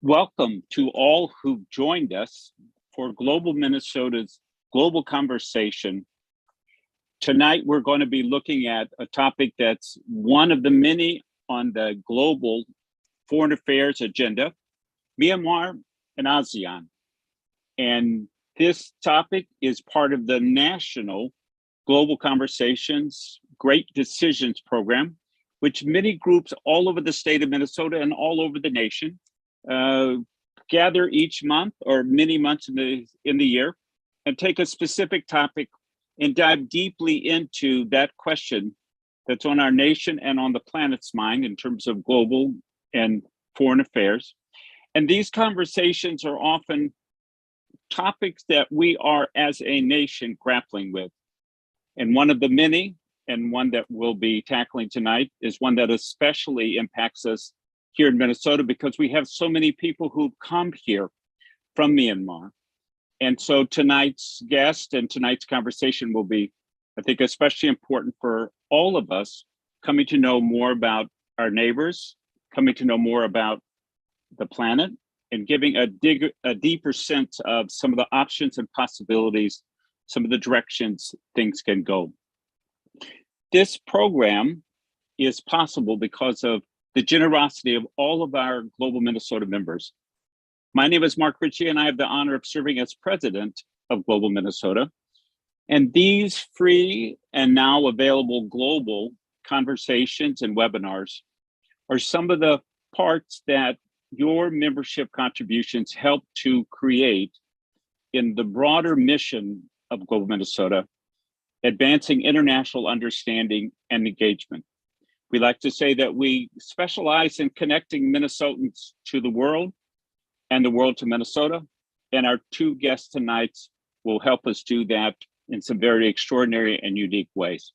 Welcome to all who've joined us for Global Minnesota's Global Conversation. Tonight, we're going to be looking at a topic that's one of the many on the global foreign affairs agenda, Myanmar and ASEAN. And this topic is part of the National Global Conversations Great Decisions Program, which many groups all over the state of Minnesota and all over the nation gather each month or many months in the year and take a specific topic and dive deeply into that question that's on our nation and on the planet's mind in terms of global and foreign affairs. And these conversations are often topics that we are as a nation grappling with. And one of the many, and one that we'll be tackling tonight, is one that especially impacts us here in Minnesota because we have so many people who've come here from Myanmar. And so tonight's guest and tonight's conversation will be, I think, especially important for all of us coming to know more about our neighbors, coming to know more about the planet, and giving a deeper sense of some of the options and possibilities, some of the directions things can go. This program is possible because of the generosity of all of our Global Minnesota members. My name is Mark Ritchie, and I have the honor of serving as president of Global Minnesota. And these free and now available global conversations and webinars are some of the parts that your membership contributions help to create in the broader mission of Global Minnesota, advancing international understanding and engagement. We like to say that we specialize in connecting Minnesotans to the world and the world to Minnesota. And our two guests tonight will help us do that in some very extraordinary and unique ways.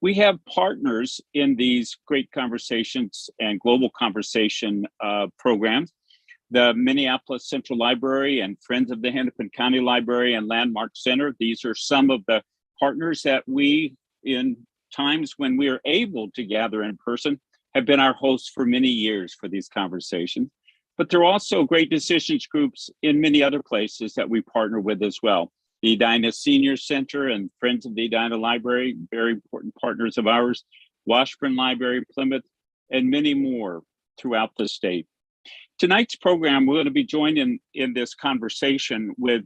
We have partners in these great conversations and global conversation programs. The Minneapolis Central Library and Friends of the Hennepin County Library and Landmark Center. These are some of the partners that we, in times when we are able to gather in person, have been our hosts for many years for these conversations. But there are also great decisions groups in many other places that we partner with as well. The Edina Senior Center and Friends of the Edina Library, very important partners of ours, Washburn Library, Plymouth, and many more throughout the state. Tonight's program, we're going to be joined in this conversation with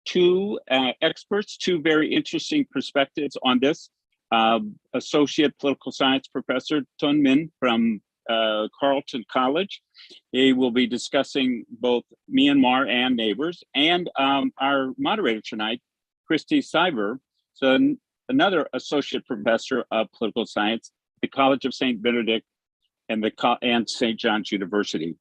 two experts, two very interesting perspectives on this. Associate Political Science Professor Tun Myint from Carleton College. He will be discussing both Myanmar and neighbors. And our moderator tonight, Christy Seiber, so another Associate Professor of Political Science, the College of St. Benedict and St. John's University.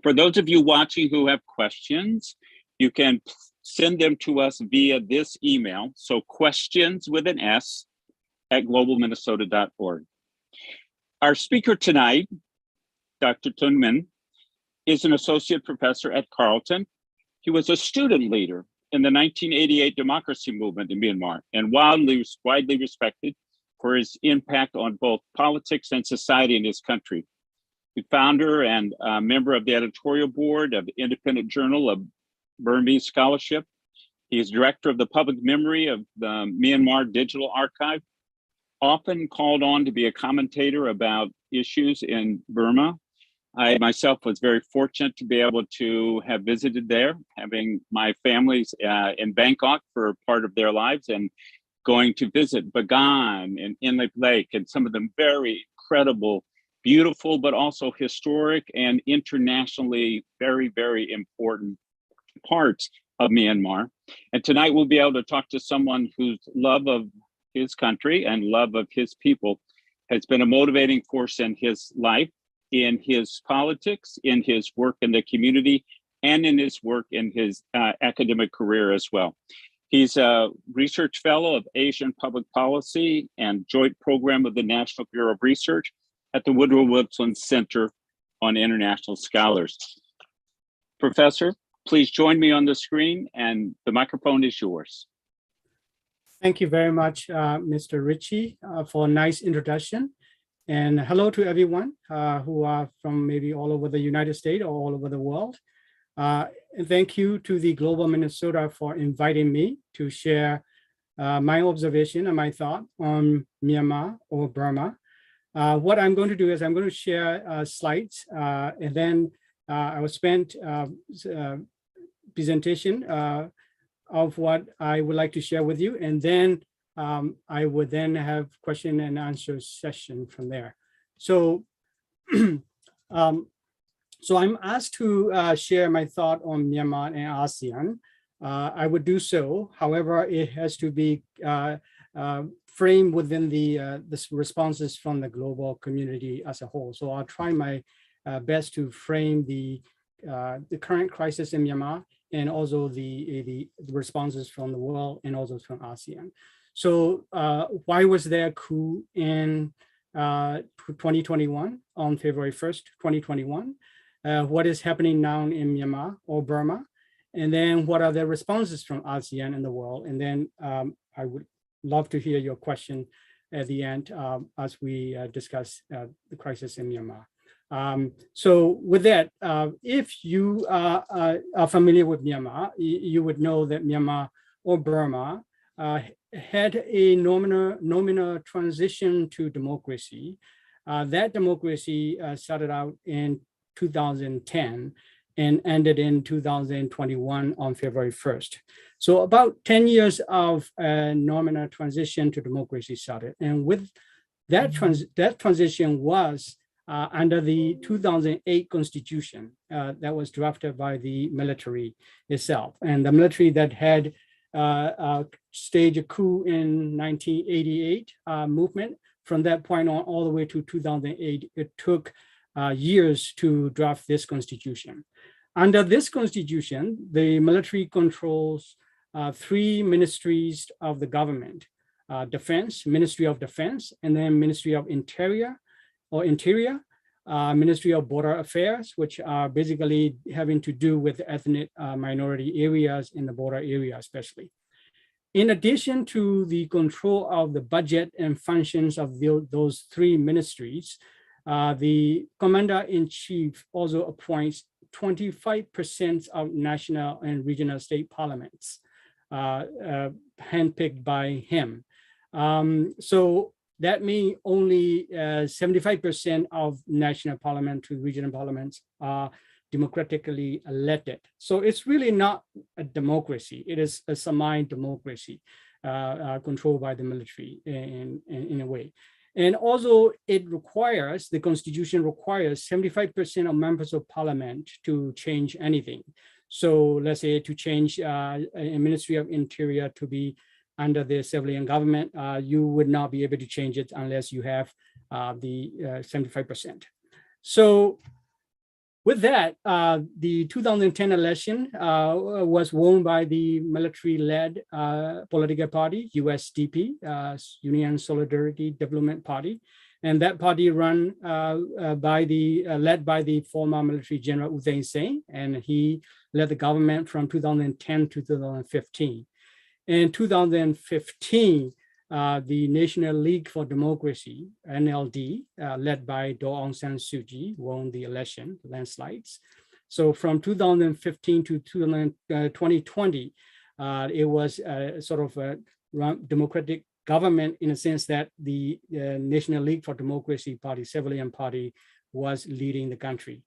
For those of you watching who have questions, you can send them to us via this email. So questions with an S at globalminnesota.org. Our speaker tonight, Dr. Tun Myint, is an associate professor at Carleton. He was a student leader in the 1988 democracy movement in Myanmar and widely respected for his impact on both politics and society in his country. The founder and member of the editorial board of the Independent Journal of Burmese Scholarship. He is director of the Public Memory of the Myanmar Digital Archive, often called on to be a commentator about issues in Burma. I myself was very fortunate to be able to have visited there, having my families in Bangkok for part of their lives and going to visit Bagan and Inlet Lake and some of the very incredible, beautiful, but also historic and internationally very, very important parts of Myanmar. And tonight we'll be able to talk to someone whose love of his country and love of his people has been a motivating force in his life, in his politics, in his work in the community, and in his work in his academic career as well. He's a research fellow of Asian Public Policy and joint program of the National Bureau of Research at the Woodrow Wilson Center on International Scholars. Professor, please join me on the screen and the microphone is yours. Thank you very much, Mr. Ritchie, for a nice introduction. And hello to everyone who are from maybe all over the United States or all over the world. And thank you to the Global Minnesota for inviting me to share my observation and my thought on Myanmar or Burma. What I'm going to do is I'm going to share slides, and then I will spend presentation of what I would like to share with you, and then I would then have question and answer session from there. So, so I'm asked to share my thought on Myanmar and ASEAN. I would do so. However, it has to be framed within the responses from the global community as a whole. So I'll try my best to frame the current crisis in Myanmar and also the responses from the world and also from ASEAN. So why was there a coup in 2021 on February 1st, 2021? What is happening now in Myanmar or Burma? And then what are the responses from ASEAN and the world? And then I would love to hear your question at the end as we discuss the crisis in Myanmar. So with that, if you are familiar with Myanmar, you would know that Myanmar or Burma had a nominal transition to democracy. That democracy started out in 2010 and ended in 2021 on February 1st. So about 10 years of nominal transition to democracy started. And with that, that transition was under the 2008 constitution that was drafted by the military itself. And the military that had staged a coup in 1988 movement. From that point on all the way to 2008, it took years to draft this constitution. Under this constitution, the military controls three ministries of the government: Defense, Ministry of Defense, and then Ministry of Interior, Ministry of Border Affairs, which are basically having to do with ethnic minority areas in the border area, especially. In addition to the control of the budget and functions of those three ministries, the commander-in-chief also appoints 25% of national and regional state parliaments, handpicked by him. So that means only 75% of national parliament to regional parliaments are democratically elected. So it's really not a democracy. It is a semi-democracy controlled by the military in a way. And also it requires, the constitution requires 75% of members of parliament to change anything. So let's say to change a Ministry of Interior to be under the civilian government, you would not be able to change it unless you have the 75%. So with that, the 2010 election was won by the military-led political party, USDP, Union Solidarity Development Party. And that party run led by the former military general U Thein Sein, and he led the government from 2010 to 2015. In 2015, the National League for Democracy, NLD, led by Daw Aung San Suu Kyi, won the election, landslides. So from 2015 to 2020, it was sort of a democratic government in a sense that the National League for Democracy Party, civilian party, was leading the country.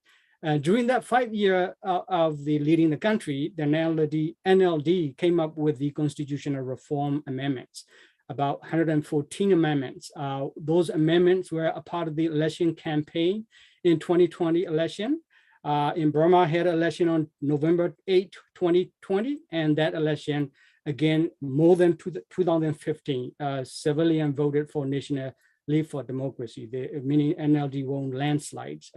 During that 5 year of the leading the country, the NLD came up with the constitutional reform amendments, about 114 amendments. Those amendments were a part of the election campaign in 2020 election. In Burma had an election on November 8, 2020, and that election, again, more than 2015, civilian voted for National League for Democracy, meaning NLD won landslides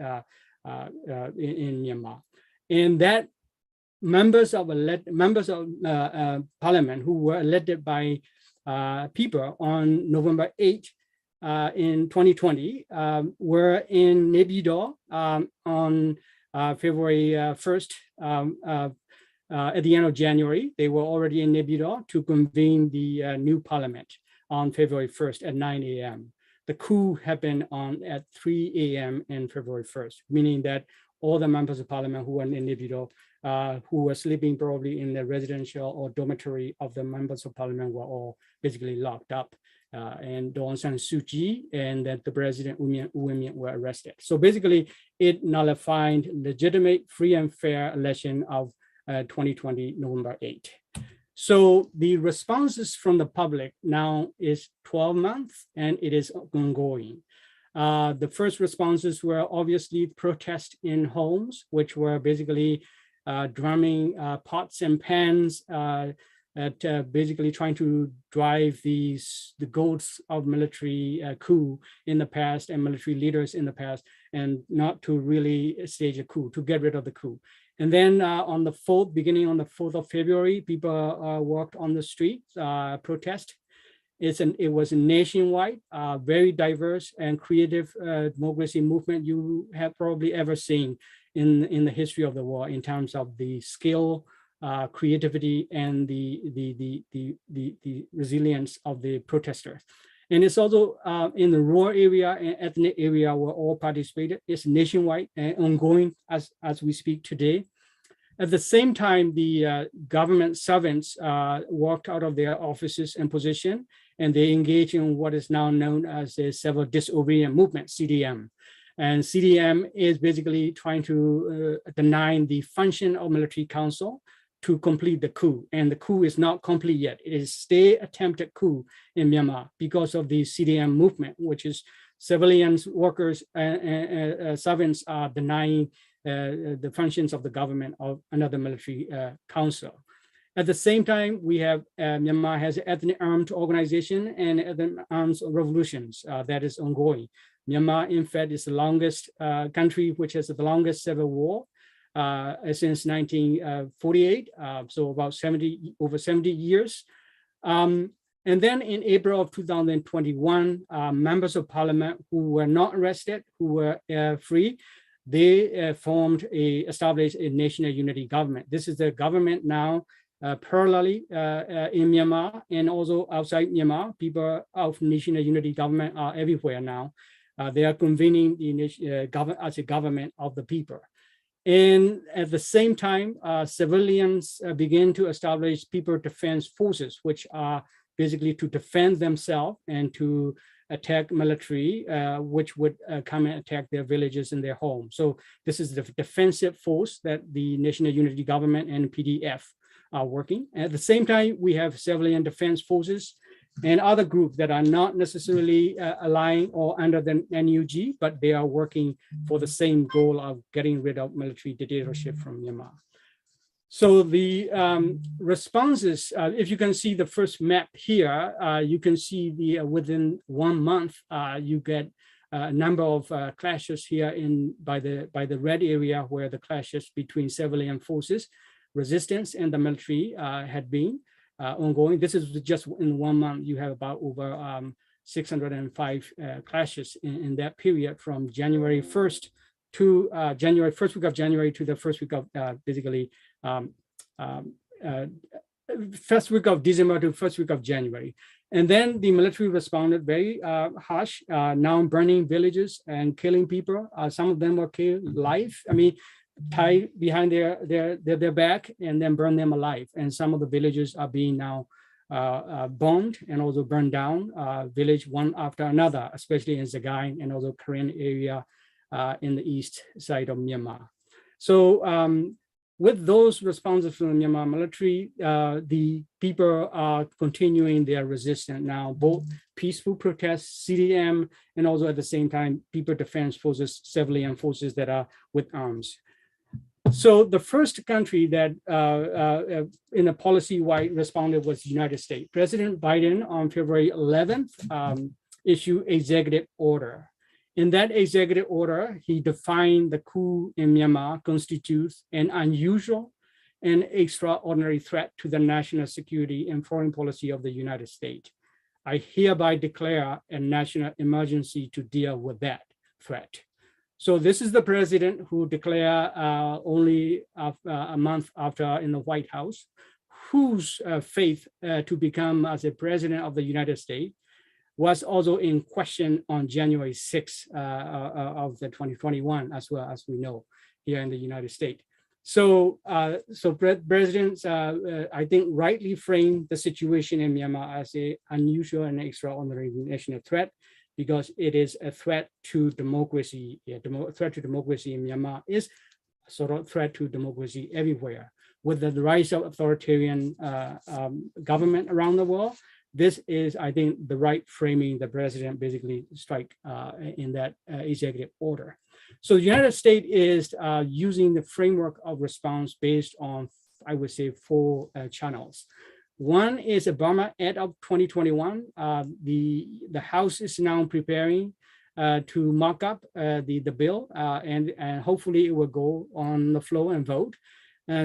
in Myanmar. And that members of parliament who were elected by people on November 8 in 2020 were in Naypyidaw on February 1st. At the end of January, they were already in Naypyidaw to convene the new parliament on February 1st at 9 a.m. The coup happened at 3 a.m. on February 1st, meaning that all the members of parliament who were in Naypyidaw who were sleeping probably in the residential or dormitory of the members of parliament were all basically locked up. And Aung San Suu Kyi and that the president Win Myint were arrested. So basically, it nullified legitimate, free and fair election of 2020 November 8. So the responses from the public now is 12 months and it is ongoing. The first responses were obviously protests in homes, which were basically drumming pots and pans, basically trying to drive the goals of military coup in the past and military leaders in the past, and not to really stage a coup, to get rid of the coup. And then on the 4th, beginning on the 4th of February, people walked on the streets, protest. It was a nationwide, very diverse and creative democracy movement you have probably ever seen in the history of the world in terms of the skill, creativity, and the resilience of the protesters. And it's also in the rural area and ethnic area where all participated. It's nationwide and ongoing as we speak today. At the same time, the government servants walked out of their offices and position, and they engage in what is now known as a civil disobedience movement, CDM. And CDM is basically trying to deny the function of military council to complete the coup. And the coup is not complete yet. It is still attempted coup in Myanmar because of the CDM movement, which is civilians, workers, and servants are denying the functions of the government of another military council. At the same time, we have Myanmar has an ethnic armed organization and ethnic arms revolutions that is ongoing. Myanmar, in fact, is the longest country which has the longest civil war since 1948, so about over 70 years. And then in April of 2021, members of parliament who were not arrested, who were free, they established a national unity government. This is the government now parallelly in Myanmar and also outside Myanmar. People of national unity government are everywhere now. They are convening the as a government of the people. And at the same time, civilians begin to establish people defense forces, which are basically to defend themselves and to attack military, which would come and attack their villages and their homes. So this is the defensive force that the National Unity Government and PDF are working. At the same time, we have civilian defense forces and other groups that are not necessarily aligned or under the NUG, but they are working for the same goal of getting rid of military dictatorship from Myanmar. So the responses, if you can see the first map here, you can see within 1 month, you get a number of clashes here by the red area where the clashes between civilian forces, resistance, and the military had been ongoing. This is just in 1 month. You have about over 605 clashes in that period from January 1st to first week of January to the first week of basically first week of December to first week of January. And then the military responded very harsh, now burning villages and killing people. Some of them were killed live. I mean, tied behind their back and then burn them alive. And some of the villages are being now bombed and also burned down, village one after another, especially in Sagaing and also Korean area in the east side of Myanmar. So with those responses from the Myanmar military, the people are continuing their resistance now, both peaceful protests, CDM, and also at the same time, people defense forces, civilian forces that are with arms. So the first country that in a policy-wide responded was the United States. President Biden on February 11th issued executive order. In that executive order, he defined the coup in Myanmar constitutes an unusual and extraordinary threat to the national security and foreign policy of the United States. I hereby declare a national emergency to deal with that threat. So this is the president who declared only a month after in the White House, whose faith to become as a president of the United States was also in question on January 6th of the 2021, as well as we know here in the United States. So, President, I think, rightly framed the situation in Myanmar as an unusual and extraordinary national threat, because it is a threat to democracy. Threat to democracy in Myanmar is a sort of threat to democracy everywhere. With the rise of authoritarian government around the world, this is, I think, the right framing the president basically strike in that executive order. So the United States is using the framework of response based on, I would say, 4 channels. One is a Burma Act of 2021. The House is now preparing to mark up the bill, and hopefully it will go on the floor and vote.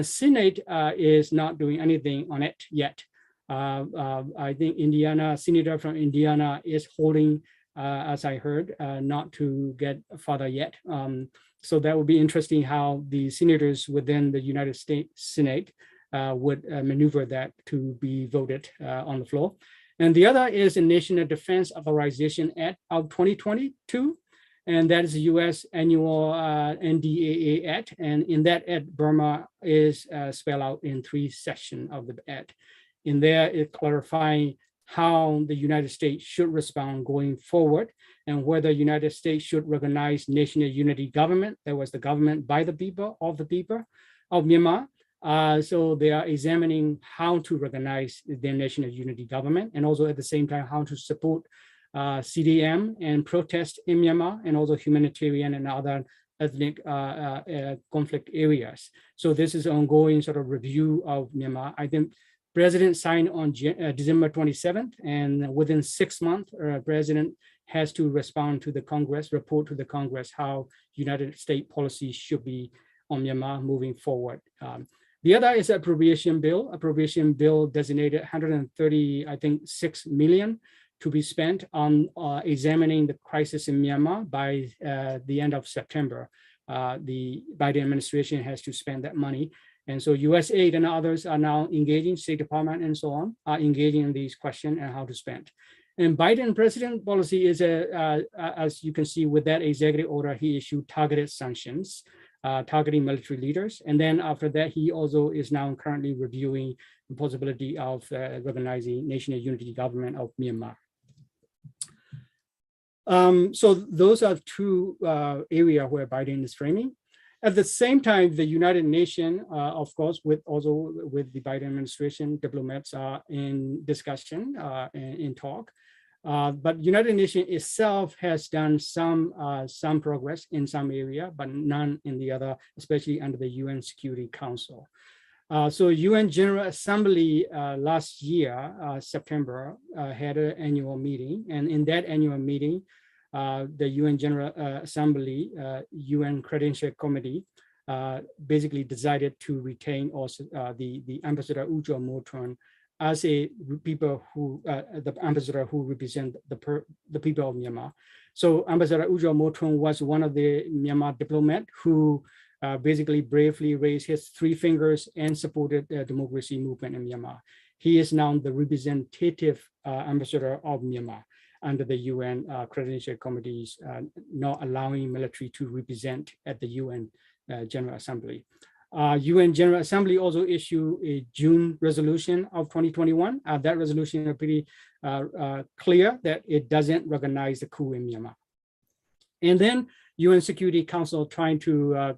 Senate is not doing anything on it yet. I think Senator from Indiana is holding, as I heard, not to get further yet. So that would be interesting how the senators within the United States Senate would maneuver that to be voted on the floor. And the other is the National Defense Authorization Act of 2022. And that is the U.S. annual NDAA Act. And in that act, Burma is spelled out in 3 sections of the act. In there, it clarifying how the United States should respond going forward, and whether the United States should recognize national unity government. That was the government by the people of Myanmar. So they are examining how to recognize their national unity government, and also at the same time how to support CDM and protest in Myanmar, and also humanitarian and other ethnic conflict areas. So this is ongoing sort of review of Myanmar. I think President signed on December 27th, and within 6 months, President has to respond to the Congress, report to the Congress how United States policy should be on Myanmar moving forward. The other is appropriation bill. Appropriation bill designated 6 million to be spent on examining the crisis in Myanmar by the end of September. The Biden administration has to spend that money. And so USAID and others are now engaging, State Department and so on, are engaging in these questions and how to spend. And Biden president policy is, as you can see with that executive order, he issued targeted sanctions, targeting military leaders. And then after that, he also is now currently reviewing the possibility of recognizing national unity government of Myanmar. So those are 2 areas where Biden is framing. At the same time, the United Nations, of course, with the Biden administration, diplomats are in discussion and in talk. But United Nations itself has done some progress in some area, but none in the other, especially under the UN Security Council. So UN General Assembly last year, September, had an annual meeting, and in that annual meeting, the UN General Assembly, UN Credential Committee, basically decided to retain also the Ambassador Woodrow Moton as the ambassador who represent the people of Myanmar. So Ambassador Woodrow Moton was one of the Myanmar diplomat who basically bravely raised his 3 fingers and supported the democracy movement in Myanmar. He is now the representative ambassador of Myanmar under the UN Credential Committees, not allowing military to represent at the UN General Assembly. UN General Assembly also issued a June resolution of 2021. That resolution is pretty clear that it doesn't recognize the coup in Myanmar. And then UN Security Council trying to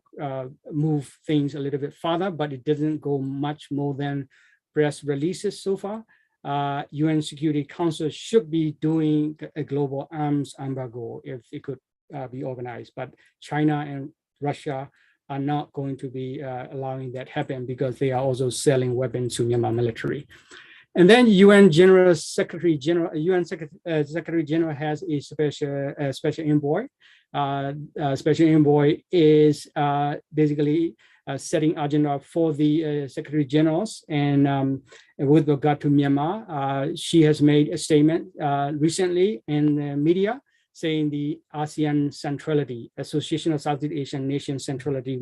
move things a little bit further, but it doesn't go much more than press releases so far. UN Security Council should be doing a global arms embargo if it could be organized, but China and Russia are not going to be allowing that happen because they are also selling weapons to Myanmar military. And then UN Secretary General has a special envoy. Special envoy is basically setting agenda for the Secretary Generals, and with regard to Myanmar, she has made a statement recently in the media saying the ASEAN centrality, Association of Southeast Asian Nations centrality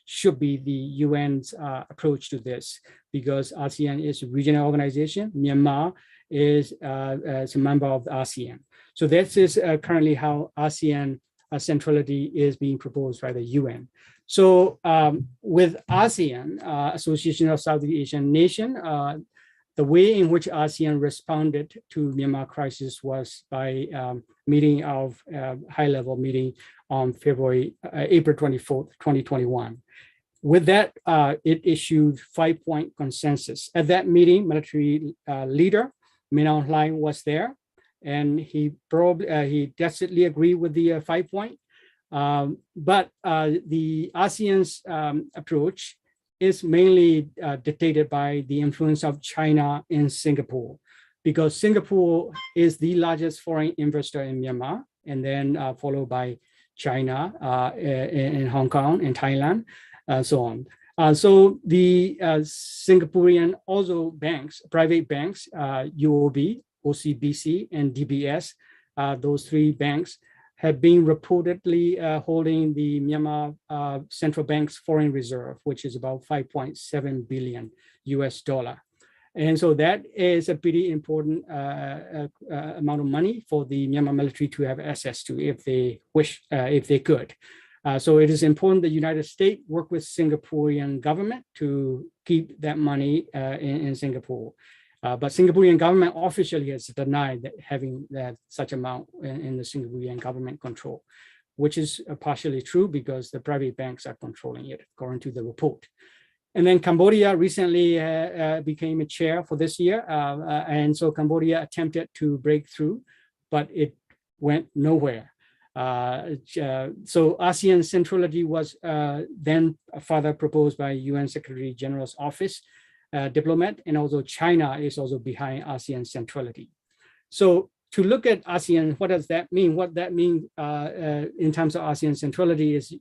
should be the UN's approach to this, because ASEAN is a regional organization. Myanmar is a member of the ASEAN. So this is currently how ASEAN centrality is being proposed by the UN. So with ASEAN, Association of Southeast Asian Nations, the way in which ASEAN responded to Myanmar crisis was by meeting of high-level meeting on April 24th, 2021. With that, it issued 5-point consensus. At that meeting, military leader Mian was there, and he definitely agreed with the 5-point. But the ASEAN's approach is mainly dictated by the influence of China and Singapore, because Singapore is the largest foreign investor in Myanmar, and then followed by China in Hong Kong and Thailand, so on. So the Singaporean also banks, private banks, UOB, OCBC, and DBS, those 3 banks have been reportedly holding the Myanmar Central Bank's foreign reserve, which is about $5.7 billion US. And so that is a pretty important amount of money for the Myanmar military to have access to if they wish, if they could. So it is important the United States work with Singaporean government to keep that money in Singapore. But Singaporean government officially has denied that having such amount in the Singaporean government control, which is partially true because the private banks are controlling it, according to the report. And then Cambodia recently became a chair for this year. And so Cambodia attempted to break through, but it went nowhere. So ASEAN centrality was then further proposed by UN Secretary General's office diplomat, and also China is also behind ASEAN centrality. So to look at ASEAN, what does that mean? What that means in terms of ASEAN centrality is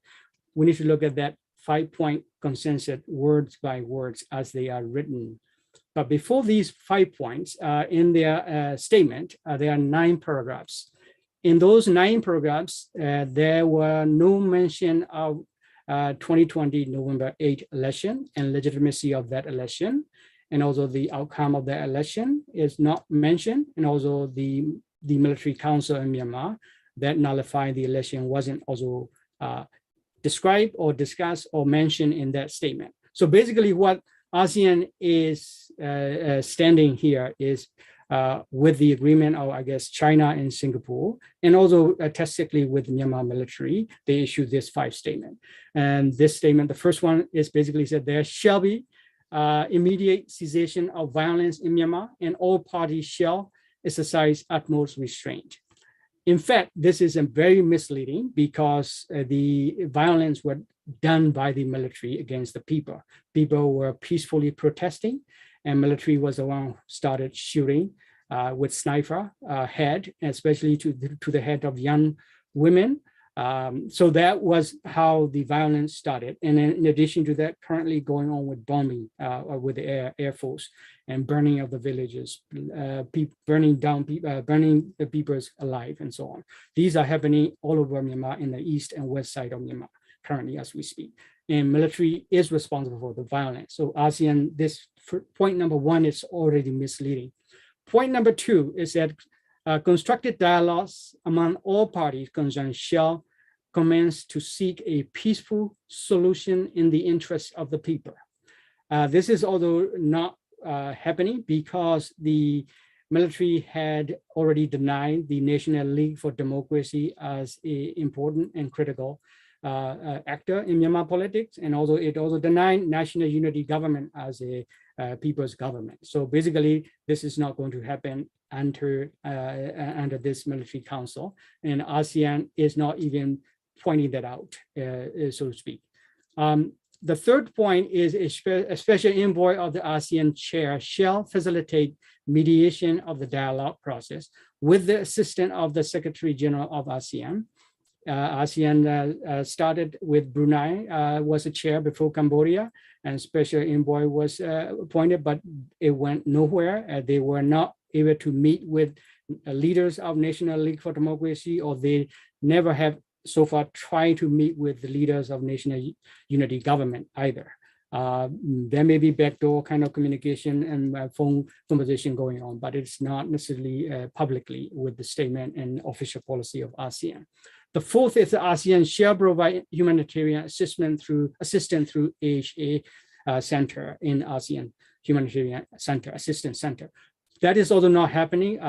we need to look at that 5-point consensus words by words as they are written. But before these 5 points, in their statement, there are 9 paragraphs. In those 9 paragraphs, there were no mention of 2020 November 8 election and legitimacy of that election, and also the outcome of the election is not mentioned, and also the military council in Myanmar that nullified the election wasn't also described or discussed or mentioned in that statement. So basically what ASEAN is standing here is with the agreement of, I guess, China and Singapore, and also tacitly with Myanmar military, they issued this 5 statement. And this statement, the first one is basically said there shall be immediate cessation of violence in Myanmar, and all parties shall exercise utmost restraint. In fact, this is very misleading because the violence was done by the military against the people. People were peacefully protesting, and military was the one who started shooting with sniper head, especially to the head of young women. So that was how the violence started. And then in addition to that, currently going on with bombing with the Air Force and burning of the villages, burning the peoples alive and so on. These are happening all over Myanmar in the east and west side of Myanmar currently as we speak. And military is responsible for the violence. So ASEAN, this point number 1 is already misleading. Point number 2 is that constructive dialogues among all parties concerned shall commence to seek a peaceful solution in the interest of the people. This is although not happening because the military had already denied the National League for Democracy as an important and critical actor in Myanmar politics, and also it also denied National Unity Government as a people's government. So basically, this is not going to happen under this military council, and ASEAN is not even pointing that out, so to speak. The third point is a special envoy of the ASEAN chair shall facilitate mediation of the dialogue process with the assistance of the Secretary General of ASEAN. ASEAN started with Brunei, was a chair before Cambodia, and special envoy was appointed, but it went nowhere. They were not able to meet with leaders of National League for Democracy, or they never have so far tried to meet with the leaders of National Unity Government either. There may be backdoor kind of communication and phone conversation going on, but it's not necessarily publicly with the statement and official policy of ASEAN. The fourth is the ASEAN shall provide humanitarian assistance through AHA Center in ASEAN Humanitarian Center, Assistance Center. That is also not happening,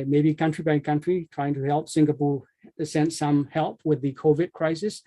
maybe country by country, trying to help. Singapore sent some help with the COVID crisis.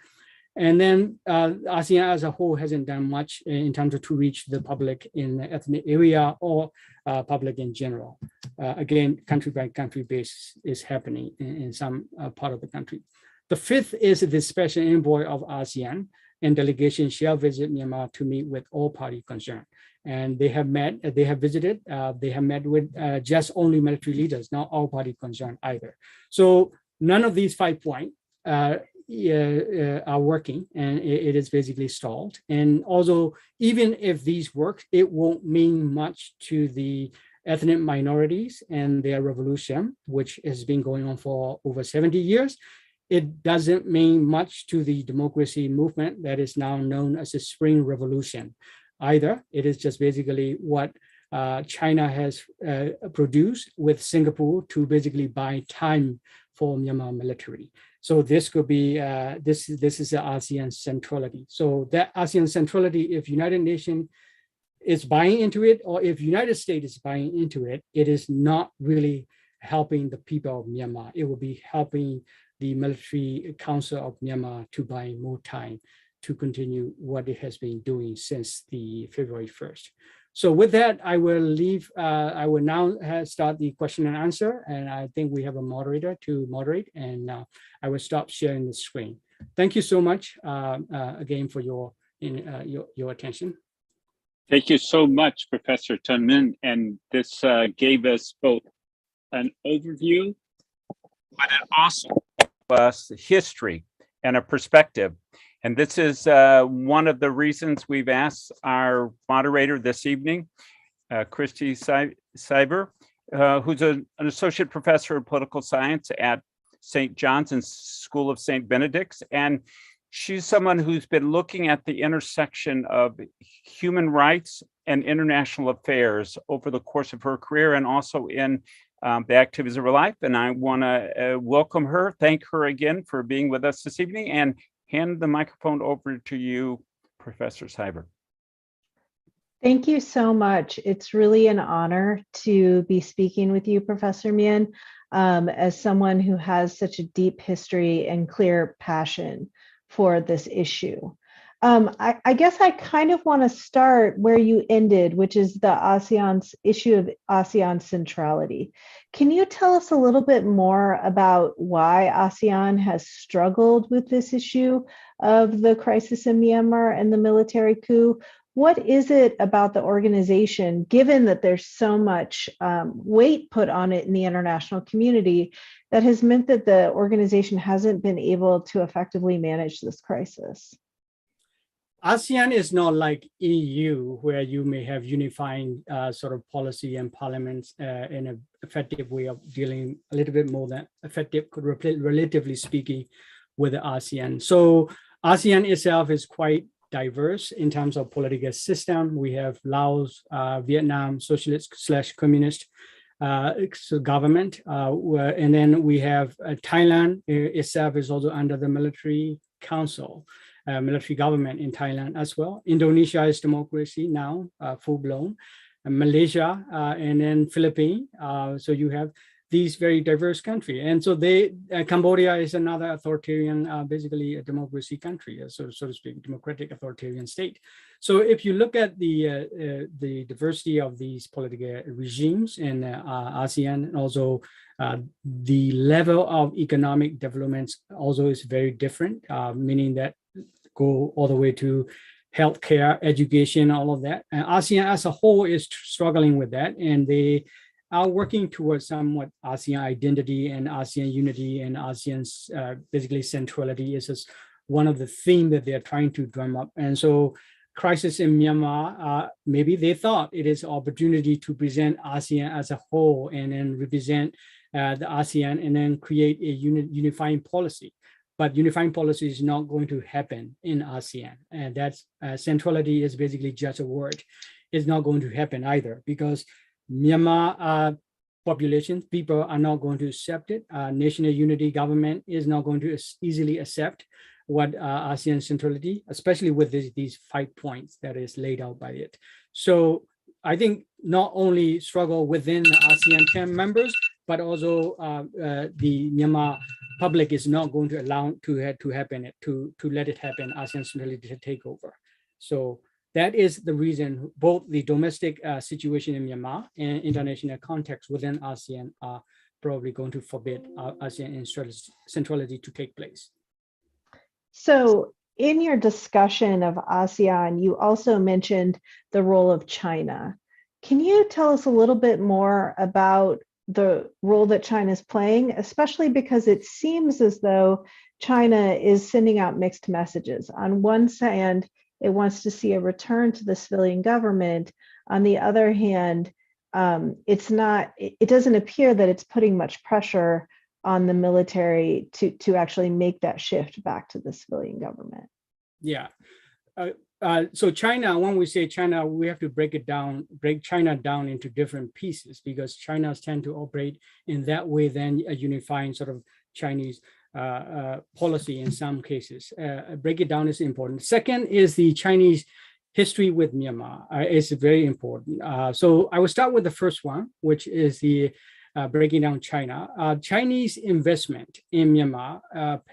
And then ASEAN as a whole hasn't done much in terms of to reach the public in the ethnic area or public in general. Again, country by country basis is happening in some part of the country. The fifth is the special envoy of ASEAN and delegation shall visit Myanmar to meet with all parties concerned. And they have met, they have visited, they have met with just only military leaders, not all party concerned either. So none of these 5 points are working, and it is basically stalled. And also, even if these work, it won't mean much to the ethnic minorities and their revolution, which has been going on for over 70 years. It doesn't mean much to the democracy movement that is now known as the Spring Revolution either. It is just basically what China has produced with Singapore to basically buy time for Myanmar military. So this could be, this is the ASEAN centrality. So that ASEAN centrality, if United Nations is buying into it, or if United States is buying into it, it is not really helping the people of Myanmar. It will be helping the military council of Myanmar to buy more time to continue what it has been doing since the February 1st. So with that, I will leave, I will now start the question and answer, and I think we have a moderator to moderate, and I will stop sharing the screen. Thank you so much again for your attention. Thank you so much, Professor Tun Myint, and this gave us both an overview, but it also us history and a perspective. And this is one of the reasons we've asked our moderator this evening, Christy Cyber, who's an associate professor of political science at St. John's and School of St. Benedict's. And she's someone who's been looking at the intersection of human rights and international affairs over the course of her career, and also in the activities of her life. And I want to welcome her, thank her again for being with us this evening, and hand the microphone over to you, Professor Cyber. Thank you so much. It's really an honor to be speaking with you, Professor Mian, as someone who has such a deep history and clear passion for this issue. I guess I kind of want to start where you ended, which is the ASEAN's issue of ASEAN centrality. Can you tell us a little bit more about why ASEAN has struggled with this issue of the crisis in Myanmar and the military coup? What is it about the organization, given that there's so much weight put on it in the international community, that has meant that the organization hasn't been able to effectively manage this crisis? ASEAN is not like EU, where you may have unifying sort of policy and parliaments in an effective way of dealing a little bit more than effective, relatively speaking, with the ASEAN. So ASEAN itself is quite diverse in terms of political system. We have Laos, Vietnam, socialist/communist government, and then we have Thailand itself is also under the military council. Military government in Thailand as well. Indonesia is democracy now, full-blown. Malaysia, and then Philippines. So you have these very diverse countries. And so Cambodia is another authoritarian, basically a democracy country, so to speak, democratic authoritarian state. So if you look at the diversity of these political regimes in ASEAN, and also the level of economic developments also is very different, meaning that go all the way to healthcare, education, all of that. And ASEAN as a whole is struggling with that, and they are working towards somewhat ASEAN identity and ASEAN unity, and ASEAN's basically centrality is just one of the themes that they're trying to drum up. And so crisis in Myanmar, maybe they thought it is an opportunity to present ASEAN as a whole and then represent the ASEAN and then create a unifying policy. But unifying policy is not going to happen in ASEAN. And that's centrality is basically just a word. It's not going to happen either, because Myanmar population. People are not going to accept it. National unity government is not going to easily accept what ASEAN centrality, especially with these 5 points that is laid out by it. So I think not only struggle within ASEAN 10 members, but also the Myanmar public is not going to allow to happen, to let it happen, ASEAN centrality to take over. So that is the reason both the domestic situation in Myanmar and international context within ASEAN are probably going to forbid ASEAN centrality to take place. So in your discussion of ASEAN, you also mentioned the role of China. Can you tell us a little bit more about the role that China is playing, especially because it seems as though China is sending out mixed messages. On one hand, it wants to see a return to the civilian government. On the other hand, it doesn't appear that it's putting much pressure on the military to actually make that shift back to the civilian government. Yeah. So China, when we say China, we have to break China down into different pieces, because China's tend to operate in that way than a unifying sort of Chinese policy in some cases. Break it down is important. Second is the Chinese history with Myanmar. It's very important. So I will start with the first one, which is the breaking down China. Chinese investment in Myanmar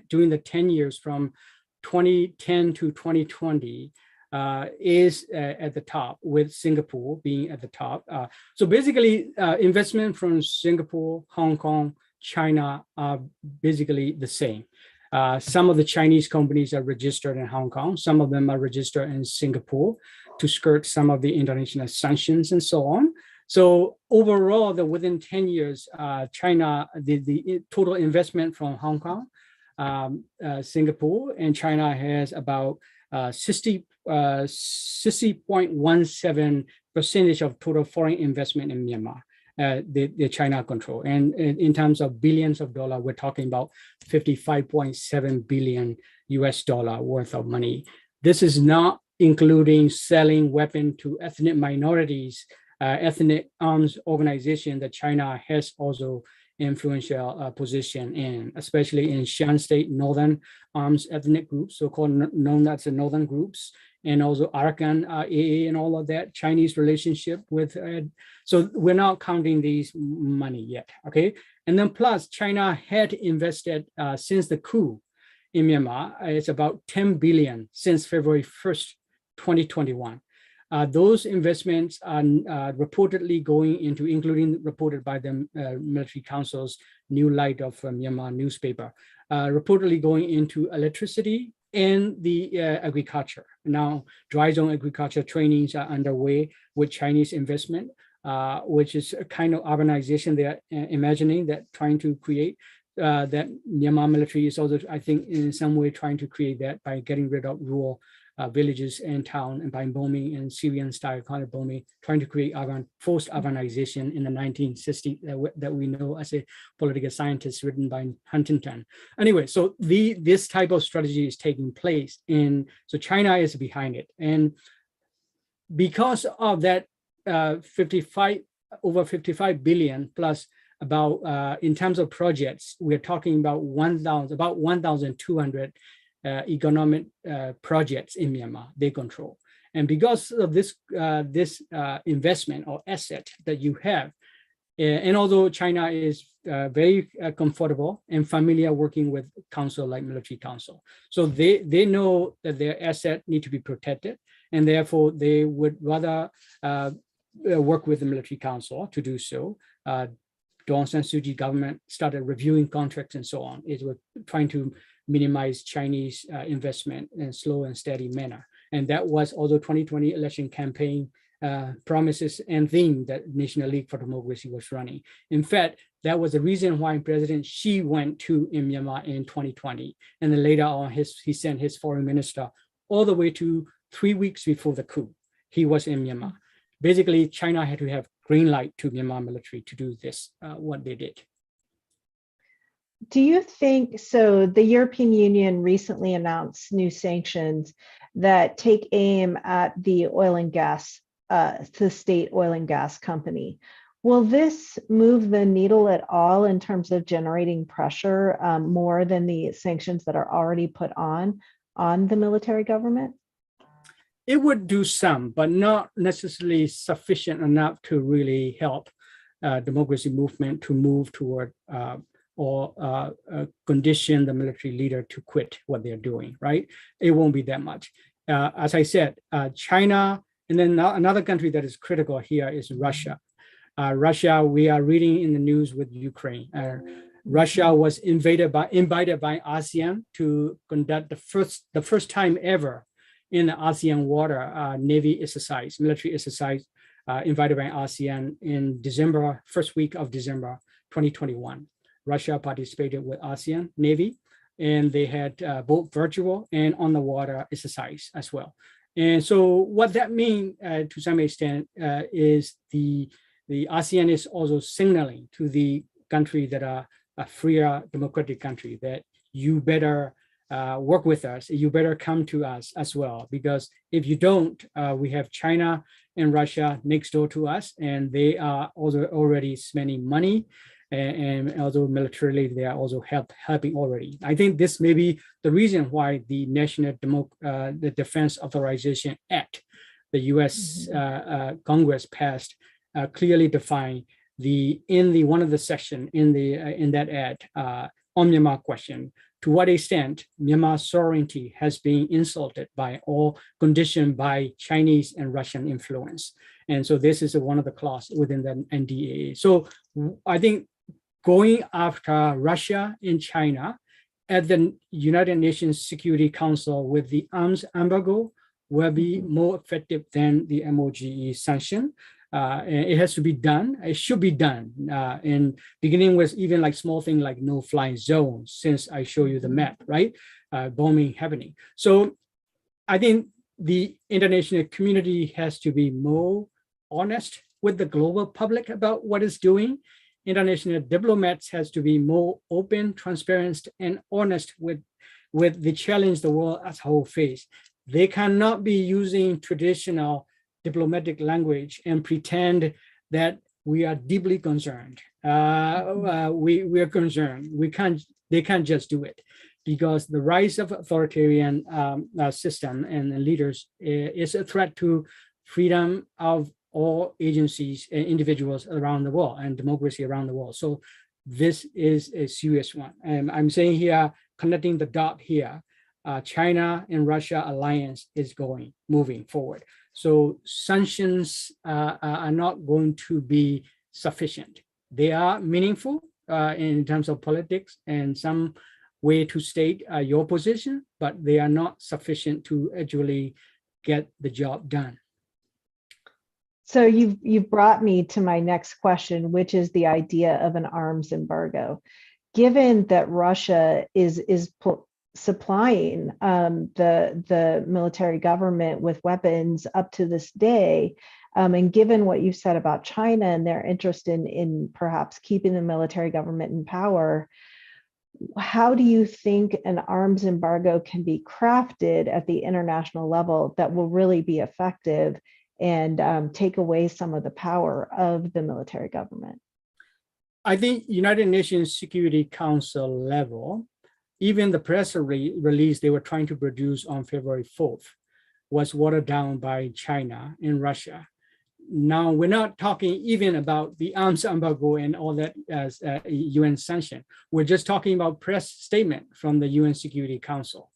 during the 10 years from 2010 to 2020 is at the top, with Singapore being at the top. So basically, investment from Singapore, Hong Kong, China are basically the same. Some of the Chinese companies are registered in Hong Kong. Some of them are registered in Singapore to skirt some of the international sanctions and so on. So overall, within 10 years, China, the total investment from Hong Kong, Singapore, and China has about 60.17% of total foreign investment in Myanmar. The China control. And in terms of billions of dollars, we're talking about 55.7 billion US dollar worth of money. This is not including selling weapons to ethnic minorities, ethnic arms organization that China has also influential position in, especially in Shan State Northern Arms ethnic groups, so-called known as the Northern groups, and also Arakan, AA, and all of that, Chinese relationship with, so we're not counting these money yet, okay? And then plus China had invested since the coup in Myanmar, it's about 10 billion since February 1st, 2021. Those investments are reportedly going into, including reported by the Military Council's New Light of Myanmar newspaper, reportedly going into electricity and the agriculture. Now, dry zone agriculture trainings are underway with Chinese investment, which is a kind of urbanization they're imagining, that trying to create. That Myanmar military is also, I think, in some way trying to create that by getting rid of rural villages and town, and by bombing and Syrian style kind of bombing, trying to create forced urbanization in the 1960s that we know as a political scientist written by Huntington. Anyway, so this type of strategy is taking place, and so China is behind it. And because of that over 55 billion plus about in terms of projects, we're talking about 1,200 economic projects in Myanmar they control. And because of this investment or asset that you have, and although China is very comfortable and familiar working with council like military council, so they know that their asset need to be protected, and therefore they would rather work with the military council to do so. Dawn San Suu Kyi government started reviewing contracts and so on. It was trying to minimize Chinese investment in a slow and steady manner. And that was also 2020 election campaign promises and theme that National League for Democracy was running. In fact, that was the reason why President Xi went to Myanmar in 2020. And then later on, he sent his foreign minister all the way to 3 weeks before the coup. He was in Myanmar. Basically, China had to have green light to Myanmar military to do this, what they did. Do you think, so the European Union recently announced new sanctions that take aim at the oil and gas, the state oil and gas company. Will this move the needle at all in terms of generating pressure more than the sanctions that are already put on the military government? It would do some, but not necessarily sufficient enough to really help democracy movement to move toward or condition the military leader to quit what they're doing, right? It won't be that much. As I said, China, and then another country that is critical here is Russia. Russia, we are reading in the news with Ukraine. Russia was invited by ASEAN to conduct the first time ever in the ASEAN water Navy exercise, military exercise, invited by ASEAN in December, first week of December 2021. Russia participated with ASEAN Navy, and they had both virtual and on the water exercise as well. And so what that means to some extent is the ASEAN is also signaling to the country that are a freer democratic country that you better work with us, you better come to us as well, because if you don't, we have China and Russia next door to us, and they are also already spending money, and also militarily, they are also helping already. I think this may be the reason why the the Defense Authorization Act, the U.S. Congress passed, clearly defined one of the section in that act on Myanmar question, to what extent Myanmar's sovereignty has been insulted by or conditioned by Chinese and Russian influence. And so this is one of the clauses within the NDAA. So I think going after Russia and China at the United Nations Security Council with the arms embargo will be more effective than the MOGE sanction. It has to be done. It should be done. And beginning with even like small thing like no-fly zones, since I show you the map, right? Bombing happening. So I think the international community has to be more honest with the global public about what it's doing. International diplomats has to be more open, transparent, and honest with the challenge the world as a whole face. They cannot be using traditional diplomatic language and pretend that we are deeply concerned. We are concerned. They can't just do it, because the rise of authoritarian system and leaders is a threat to freedom of all agencies and individuals around the world and democracy around the world. So this is a serious one. And I'm saying here, connecting the dot here, China and Russia alliance is moving forward. So sanctions are not going to be sufficient. They are meaningful in terms of politics and some way to state your position, but they are not sufficient to actually get the job done. So you've brought me to my next question, which is the idea of an arms embargo. Given that Russia is supplying the military government with weapons up to this day, and given what you've said about China and their interest in perhaps keeping the military government in power, how do you think an arms embargo can be crafted at the international level that will really be effective and take away some of the power of the military government? I think United Nations Security Council level, even the press release they were trying to produce on February 4th was watered down by China and Russia. Now, we're not talking even about the arms embargo and all that as UN sanction. We're just talking about press statement from the UN Security Council.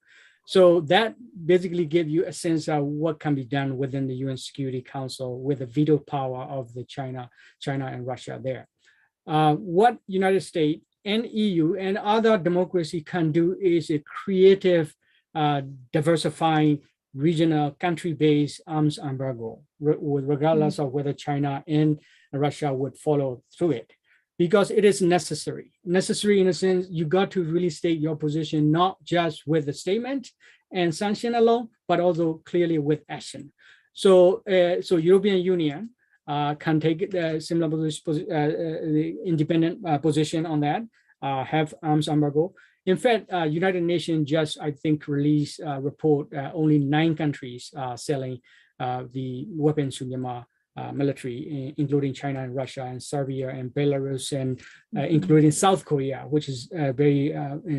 So that basically gives you a sense of what can be done within the UN Security Council with the veto power of the China and Russia there. What United States and EU and other democracy can do is a creative, diversifying regional country-based arms embargo, regardless of whether China and Russia would follow through it, because it is necessary. Necessary in a sense, you got to really state your position, not just with the statement and sanction alone, but also clearly with action. So, European Union can take the similar the independent position on that, have arms embargo. In fact, United Nations just, I think, released a report, only 9 countries selling the weapons to Myanmar military, including China and Russia and Serbia and Belarus and including South Korea, which is very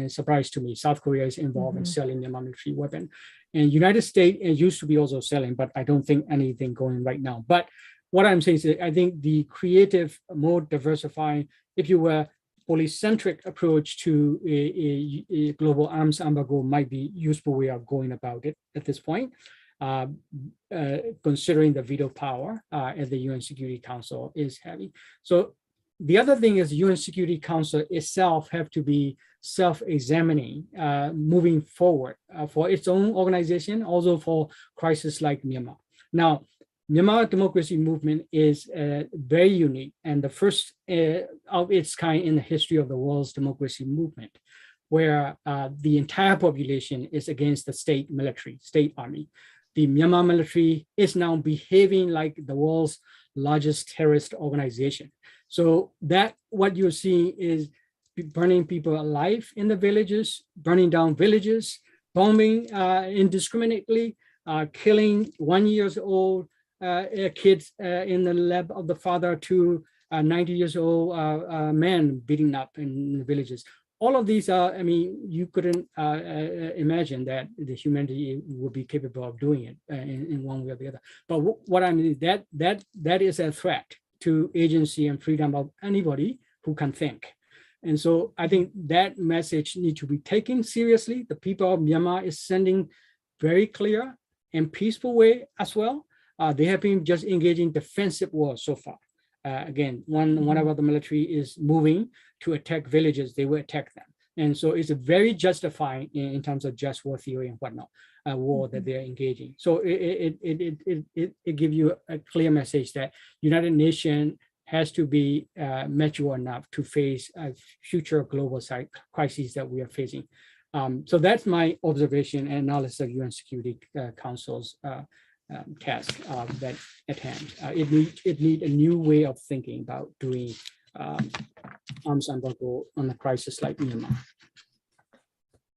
surprise to me. South Korea is involved in selling Myanmar military weapon. And United States used to be also selling, but I don't think anything going right now. But what I'm saying is I think the creative, more diversifying, if you were, polycentric approach to a global arms embargo might be useful way of going about it at this point, considering the veto power at the UN Security Council is heavy. So the other thing is UN Security Council itself have to be self-examining moving forward for its own organization, also for crises like Myanmar. Now, Myanmar democracy movement is very unique and the first of its kind in the history of the world's democracy movement, where the entire population is against the state military, state army. The Myanmar military is now behaving like the world's largest terrorist organization. So that what you're seeing is burning people alive in the villages, burning down villages, bombing indiscriminately, killing 1 year old kids in the lap of the father to 90 years old men beating up in the villages. All of these are, I mean, you couldn't imagine that the humanity would be capable of doing it in one way or the other. But what I mean, that is a threat to agency and freedom of anybody who can think. And so I think that message needs to be taken seriously. The people of Myanmar is sending very clear and peaceful way as well. They have been just engaging defensive war so far. Again, whenever the military is moving to attack villages, they will attack them. And so it's a very justifying in terms of just war theory and whatnot, war that they're engaging. So it gives you a clear message that United Nations has to be mature enough to face a future global crises that we are facing. So that's my observation and analysis of UN Security Council's task that at hand. It need a new way of thinking about doing arms embargo on a crisis like Myanmar.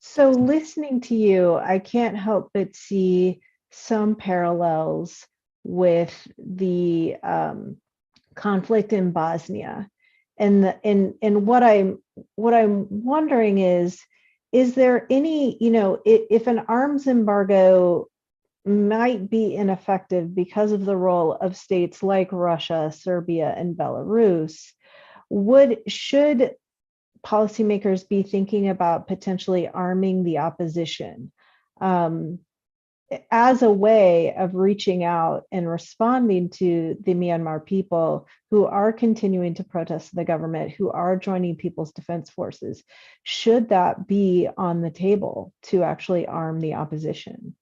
So listening to you, I can't help but see some parallels with the conflict in Bosnia, and what I'm wondering is there any, if an arms embargo might be ineffective because of the role of states like Russia, Serbia, and Belarus, should policymakers be thinking about potentially arming the opposition as a way of reaching out and responding to the Myanmar people who are continuing to protest the government, who are joining People's Defense Forces? Should that be on the table to actually arm the opposition?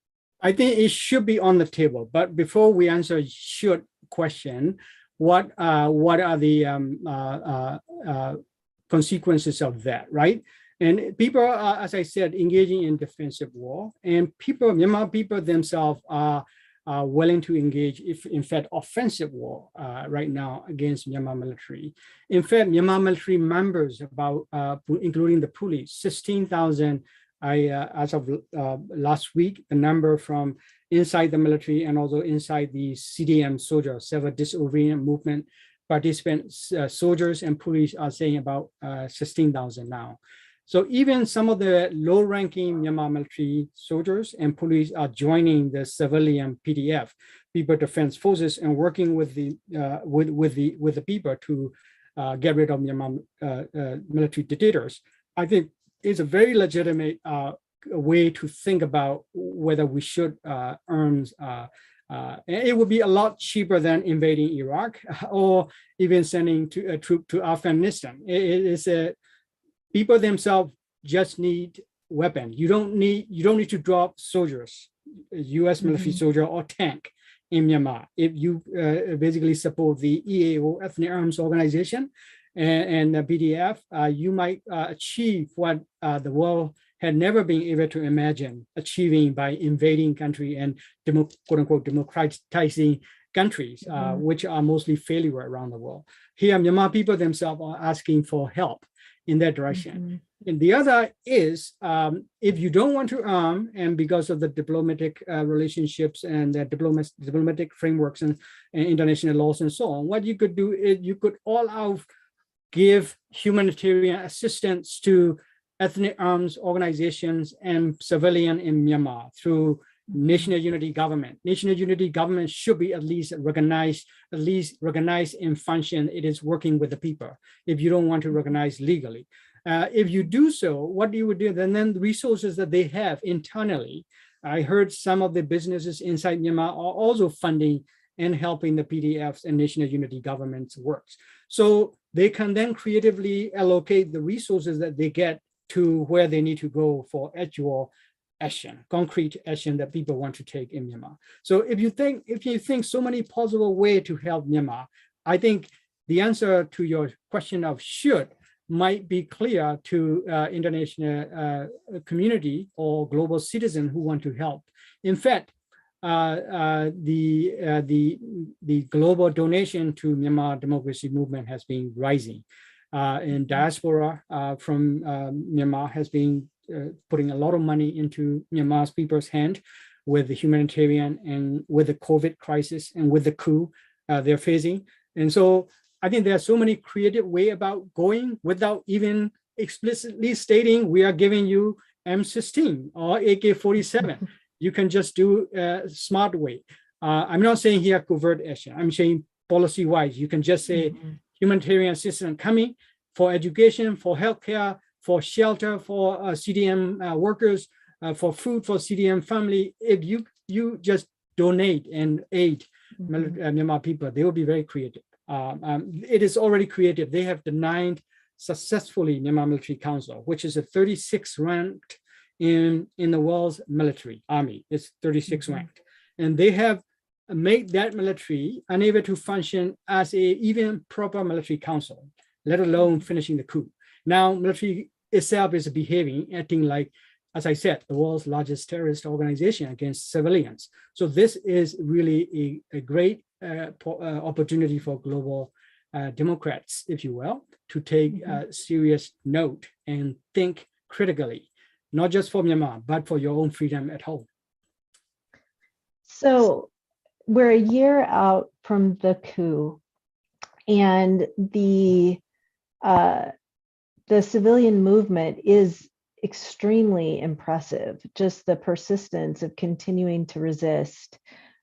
I think it should be on the table, but before we answer should question, what are the consequences of that, right? And people are, as I said, engaging in defensive war, and Myanmar people themselves are willing to engage, if in fact, offensive war right now against Myanmar military. In fact, Myanmar military members, including the police, 16,000. As of last week, the number from inside the military and also inside the CDM soldiers, Civil Disobedience Movement participants, soldiers and police are saying about 16,000 now. So even some of the low-ranking Myanmar military soldiers and police are joining the civilian PDF, People Defense Forces, and working with the people to get rid of Myanmar military dictators. I think it's a very legitimate way to think about whether we should arm. It would be a lot cheaper than invading Iraq or even sending a troop to Afghanistan. People themselves just need weapons. You don't need to drop soldiers, U.S. military soldier or tank in Myanmar. If you basically support the EAO, Ethnic Arms Organization, and the PDF, you might achieve what the world had never been able to imagine achieving by invading country and quote unquote democratizing countries, which are mostly failure around the world. Here, Myanmar people themselves are asking for help in that direction. And the other is, if you don't want to arm, and because of the diplomatic relationships and the diplomatic frameworks and international laws and so on, what you could do is you could all out give humanitarian assistance to ethnic arms organizations and civilian in Myanmar through national unity government. National unity government should be at least recognized in function. It is working with the people. If you don't want to recognize legally. If you do so, what you would do, then the resources that they have internally, I heard some of the businesses inside Myanmar are also funding and helping the PDFs and national unity government's works. So they can then creatively allocate the resources that they get to where they need to go for actual action, concrete action that people want to take in Myanmar. So if you think so many possible ways to help Myanmar, I think the answer to your question of should might be clear to international community or global citizens who want to help. In fact, the global donation to Myanmar democracy movement has been rising. And diaspora from Myanmar has been putting a lot of money into Myanmar's people's hand with the humanitarian and with the COVID crisis and with the coup they're facing. And so I think there are so many creative ways about going without even explicitly stating we are giving you M16 or AK-47. You can just do a smart way. I'm not saying here covert action. I'm saying policy-wise. You can just say humanitarian assistance coming for education, for healthcare, for shelter, for CDM workers, for food for CDM family. If you just donate and aid Myanmar people, they will be very creative. It is already creative. They have denied successfully Myanmar Military Council, which is a 36th ranked in the world's military army. It's 36th ranked. And they have made that military unable to function as a even proper military council, let alone finishing the coup. Now, military itself is behaving, acting like, as I said, the world's largest terrorist organization against civilians. So this is really a great opportunity for global Democrats, if you will, to take serious note and think critically, not just for Myanmar, but for your own freedom at home. So we're a year out from the coup, and the civilian movement is extremely impressive. Just the persistence of continuing to resist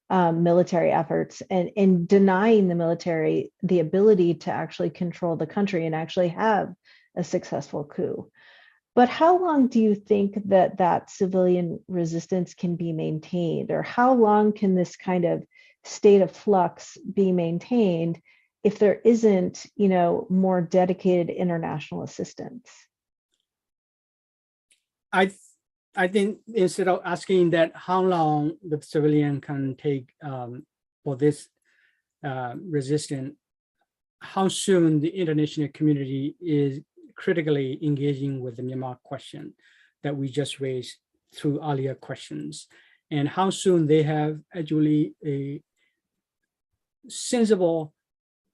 military efforts and denying the military the ability to actually control the country and actually have a successful coup. But how long do you think that civilian resistance can be maintained, or how long can this kind of state of flux be maintained if there isn't, more dedicated international assistance? I think instead of asking that how long the civilian can take for this resistance, how soon the international community is critically engaging with the Myanmar question that we just raised through earlier questions, and how soon they have actually a sensible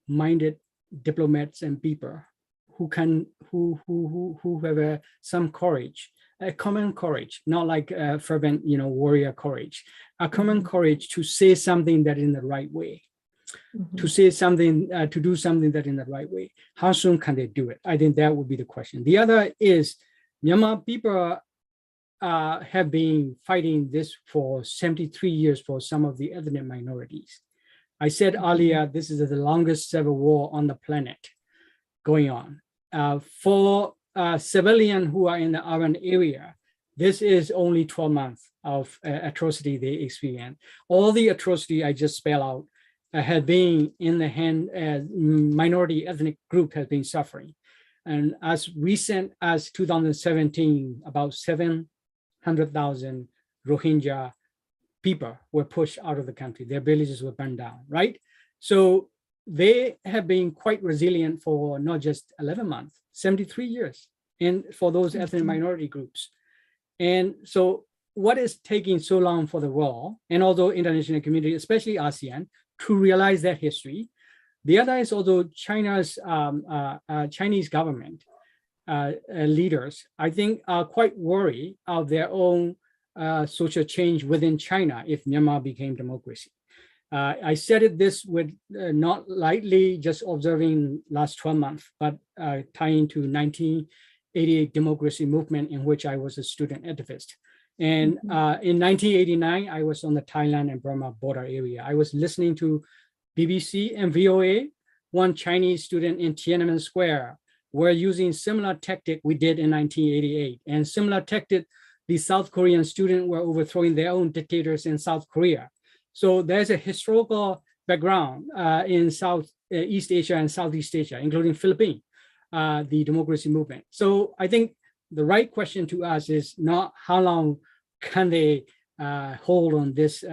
minded diplomats and people who have some courage, a common courage, not like a fervent, warrior courage, a common courage to say something that in the right way, to say something, to do something that in the right way. How soon can they do it? I think that would be the question. The other is Myanmar people have been fighting this for 73 years for some of the ethnic minorities. I said earlier, this is the longest civil war on the planet going on. For civilians who are in the urban area, this is only 12 months of atrocity they experience. All the atrocity I just spelled out have been in the hand, minority ethnic group has been suffering. And as recent as 2017, about 700,000 Rohingya people were pushed out of the country. Their villages were burned down, right? So they have been quite resilient for not just 11 months, 73 years, and for those ethnic minority groups. And so what is taking so long for the world, and although international community, especially ASEAN, to realize that history? The other is also China's Chinese government leaders, I think, are quite worried of their own social change within China if Myanmar became democracy. I said it this with not lightly just observing last 12 months, but tying to 1988 democracy movement in which I was a student activist. And in 1989, I was on the Thailand and Burma border area. I was listening to BBC and VOA. One Chinese student in Tiananmen Square were using similar tactic we did in 1988. And similar tactic, the South Korean students were overthrowing their own dictators in South Korea. So there's a historical background in East Asia and Southeast Asia, including Philippines, the democracy movement. So I think the right question to ask is not how long can they hold on this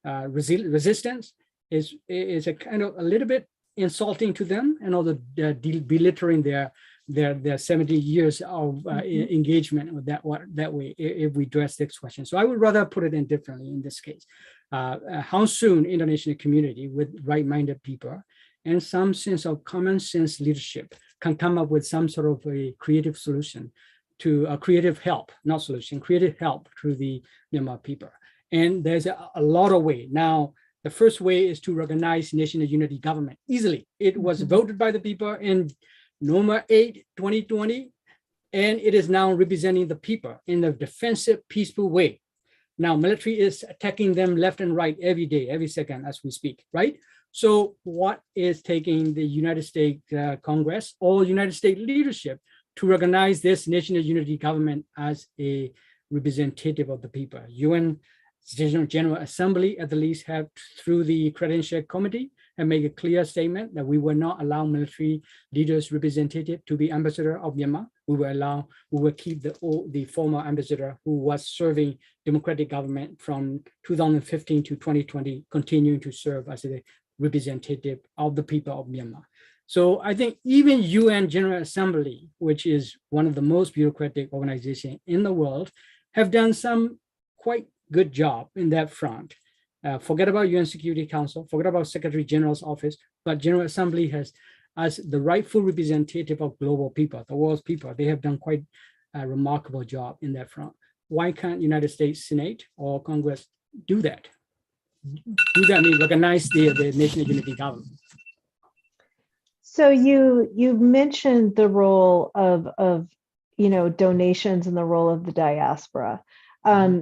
resistance. Is a kind of a little bit insulting to them, and also belittling their 70 years of engagement that way if we address this question. So I would rather put it in differently in this case. How soon international community with right-minded people and some sense of common sense leadership can come up with some sort of a creative solution to a creative help, not solution, creative help to the Myanmar people. And there's a lot of ways. Now, the first way is to recognize national unity government easily. It was voted by the people in November 8, 2020, and it is now representing the people in a defensive, peaceful way. Now, military is attacking them left and right every day, every second as we speak, right? So what is taking the United States Congress or United States leadership to recognize this national unity government as a representative of the people? UN General Assembly at the least have, through the Credential Committee, and make a clear statement that we will not allow military leaders representative to be ambassador of Myanmar. We will keep the former ambassador who was serving democratic government from 2015 to 2020, continuing to serve as a representative of the people of Myanmar. So I think even UN General Assembly, which is one of the most bureaucratic organizations in the world, have done some quite good job in that front. Forget about UN Security Council, forget about Secretary General's office, but General Assembly has, as the rightful representative of global people, the world's people, they have done quite a remarkable job in that front. Why can't United States Senate or Congress do that? Do that mean recognize the national unity government? So you mentioned the role of donations and the role of the diaspora.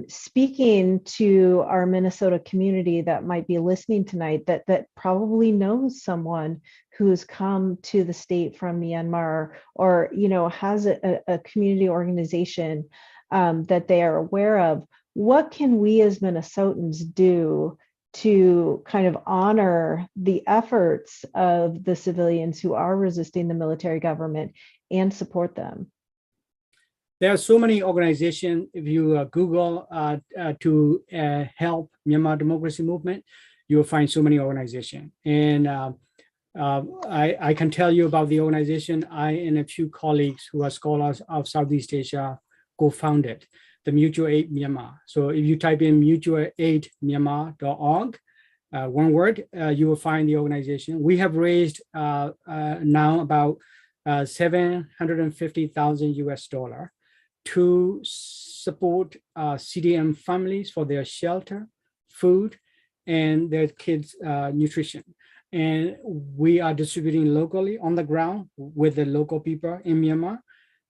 Speaking to our Minnesota community that might be listening tonight, that probably knows someone who's come to the state from Myanmar, or has a community organization that they are aware of, what can we as Minnesotans do to kind of honor the efforts of the civilians who are resisting the military government and support them? There are so many organizations. If you Google to help Myanmar democracy movement, you will find so many organizations. And I can tell you about the organization I and a few colleagues who are scholars of Southeast Asia co-founded, the Mutual Aid Myanmar. So if you type in mutualaidmyanmar.org, one word, you will find the organization. We have raised now about $750,000 US to support CDM families for their shelter, food, and their kids' nutrition. And we are distributing locally on the ground with the local people in Myanmar.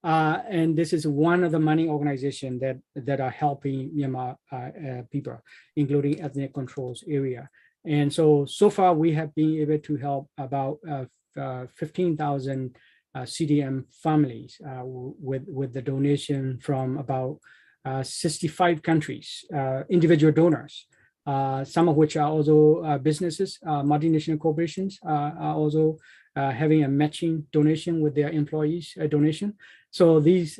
And this is one of the many organizations that are helping Myanmar people, including ethnic controls area. And so far we have been able to help about 15,000 CDM families with the donation from about 65 countries, individual donors, some of which are also businesses, multinational corporations are also having a matching donation with their employees' donation. So these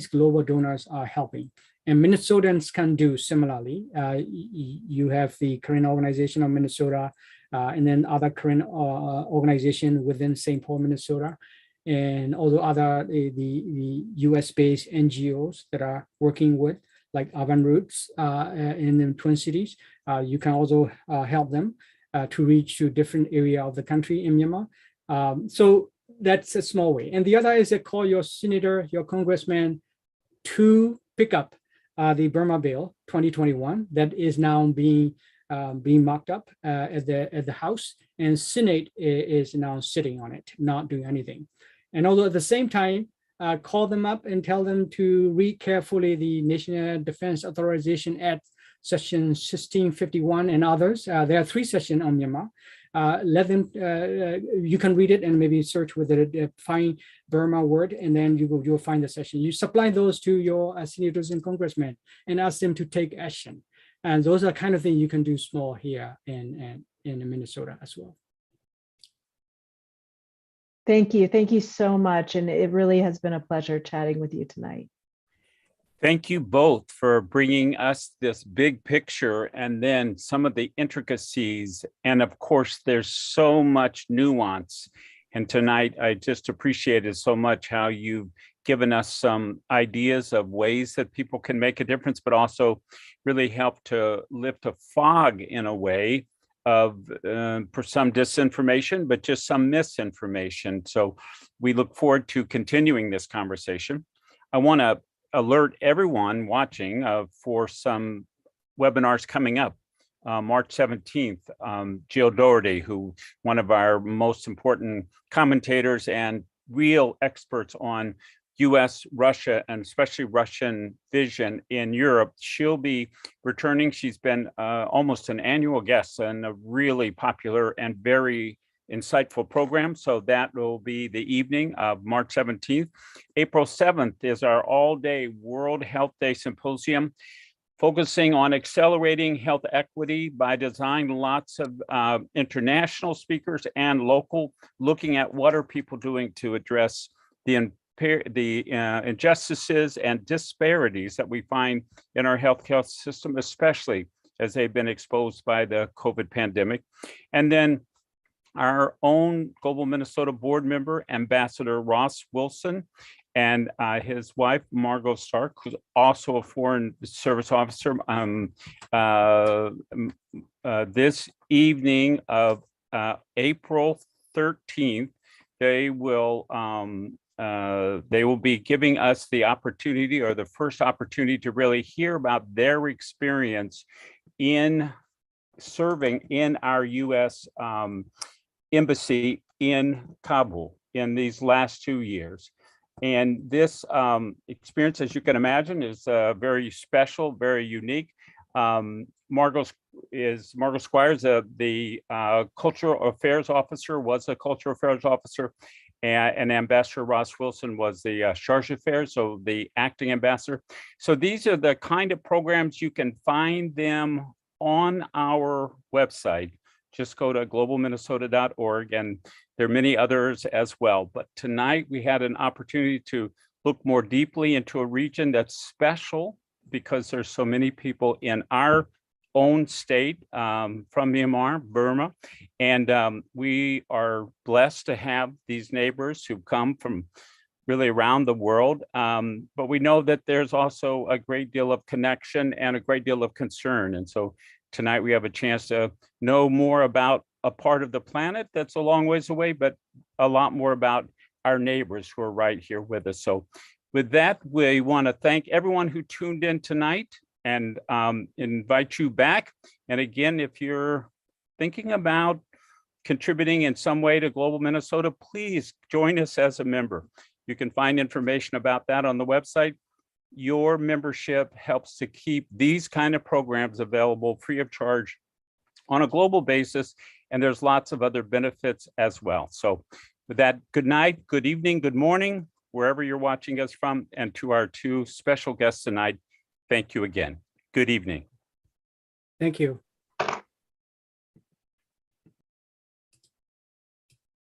global donors are helping. And Minnesotans can do similarly. You have the Korean Organization of Minnesota, and then other Korean organization within St. Paul, Minnesota, and also other the US-based NGOs that are working with, like Urban Roots in the Twin Cities. You can also help them to reach to different area of the country in Myanmar. So that's a small way. And the other is to call your senator, your congressman to pick up the Burma Bill 2021 that is now being mocked up at the House, and Senate is now sitting on it, not doing anything. And although at the same time, call them up and tell them to read carefully the National Defense Authorization Act, Section 1651 and others. There are 3 sections on Myanmar. Let them, you can read it and maybe search with it, find Burma word, and then you'll find the section. You supply those to your senators and congressmen and ask them to take action. And those are kind of things you can do small here in Minnesota as well. Thank you. Thank you so much. And it really has been a pleasure chatting with you tonight. Thank you both for bringing us this big picture and then some of the intricacies. And of course, there's so much nuance. And tonight, I just appreciated so much how you've given us some ideas of ways that people can make a difference, but also really help to lift a fog in a way of for some disinformation, but just some misinformation. So we look forward to continuing this conversation. I want to alert everyone watching for some webinars coming up. March 17th, Jill Doherty, who one of our most important commentators and real experts on US, Russia, and especially Russian vision in Europe. She'll be returning. She's been almost an annual guest in a really popular and very insightful program. So that will be the evening of March 17th. April 7th is our all-day World Health Day Symposium, focusing on accelerating health equity by design. Lots of international speakers and local, looking at what are people doing to address the injustices and disparities that we find in our healthcare system, especially as they've been exposed by the COVID pandemic. And then our own Global Minnesota board member, Ambassador Ross Wilson, and his wife, Margot Stark, who's also a Foreign Service officer. This evening of April 13th, they will be giving us the opportunity, or the first opportunity, to really hear about their experience in serving in our U.S. Embassy in Kabul in these last 2 years. And this experience, as you can imagine, is very special, very unique. Margot Squires, the Cultural Affairs Officer, was a Cultural Affairs Officer, and Ambassador Ross Wilson was the Charge d'Affaires, so the acting ambassador. So these are the kind of programs. You can find them on our website. Just go to globalminnesota.org, and there are many others as well. But tonight we had an opportunity to look more deeply into a region that's special because there's so many people in our own state from Myanmar, Burma. And we are blessed to have these neighbors who come from really around the world. But we know that there's also a great deal of connection and a great deal of concern. And so tonight we have a chance to know more about a part of the planet that's a long ways away, but a lot more about our neighbors who are right here with us. So with that, we want to thank everyone who tuned in tonight and invite you back. And again, if you're thinking about contributing in some way to Global Minnesota, please join us as a member. You can find information about that on the website. Your membership helps to keep these kind of programs available free of charge on a global basis, and there's lots of other benefits as well. So with that, good night, good evening, good morning, wherever you're watching us from, and to our 2 special guests tonight, thank you again. Good evening. Thank you.